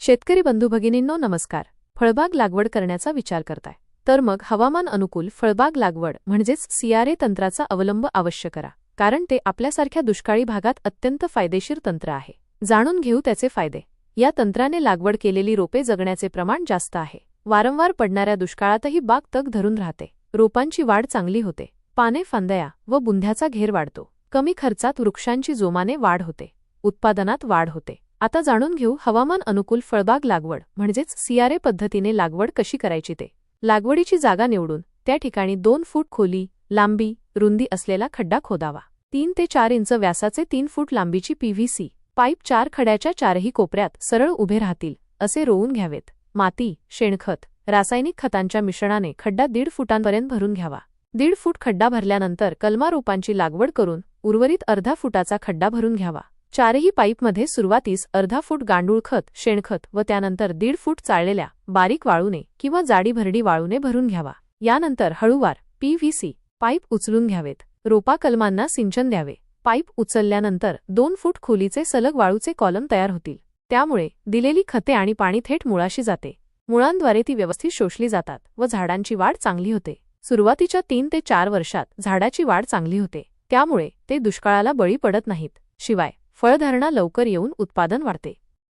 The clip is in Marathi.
शेतकरी बंधू भगिनींनो नमस्कार. फळबाग लागवड करण्याचा विचार करताय तर मग हवामान अनुकूल फळबाग लागवड म्हणजेच सीआरए तंत्राचा अवलंब अवश्य करा, कारण ते आपल्यासारख्या दुष्काळी भागात अत्यंत फायदेशीर तंत्र आहे. जाणून घेऊ त्याचे फायदे. या तंत्राने लागवड केलेली रोपे जगण्याचे प्रमाण जास्त आहे. वारंवार पडणाऱ्या दुष्काळातही बाग तग धरून राहते. रोपांची वाढ चांगली होते. पाने, फांद्या व बुंध्याचा घेर वाढतो. कमी खर्चात वृक्षांची जोमाने वाढ होते. उत्पादनात वाढ होते. आता जाणून घेऊ हवामान अनुकूल फळबाग लागवड म्हणजेच सीआरए पद्धतीने लागवड कशी करायची ते. लागवडीची जागा निवडून त्या ठिकाणी 2 फूट खोली, लांबी, रुंदी असलेला खड्डा खोदावा. 3 ते 4 इंच व्यासाचे 3 फूट लांबीची पीव्हीसी पाईप 4 खड्याच्या 4ही कोपऱ्यात सरळ उभे राहतील असे रोवून घ्यावेत. माती, शेणखत, रासायनिक खतांच्या मिश्रणाने खड्डा 1.5 फुटांपर्यंत भरून घ्यावा. 1.5 फूट खड्डा भरल्यानंतर कलमा रोपांची लागवड करून उर्वरित अर्धा फुटाचा खड्डा भरून घ्यावा. 4ही पाईपमध्ये सुरुवातीस अर्धा फूट गांडूळ खत, शेणखत व त्यानंतर 1.5 फूट चाळलेल्या बारीक वाळूने किंवा जाडी भरडी वाळूने भरून घ्यावा. यानंतर हळूवार पीव्हीसी पाईप उचलून घ्यावेत. रोपा कलमांना सिंचन द्यावे. पाईप उचलल्यानंतर 2 फूट खोलीचे सलग वाळूचे कॉलम तयार होतील. त्यामुळे दिलेली खते आणि पाणी थेट मुळाशी जाते. मुळांद्वारे ती व्यवस्थित शोषली जातात व झाडांची वाढ चांगली होते. सुरुवातीच्या 3 ते 4 वर्षात झाडाची वाढ चांगली होते. त्यामुळे ते दुष्काळाला बळी पडत नाहीत. शिवाय फळधारणा लवकर येऊन उत्पादन वाढते.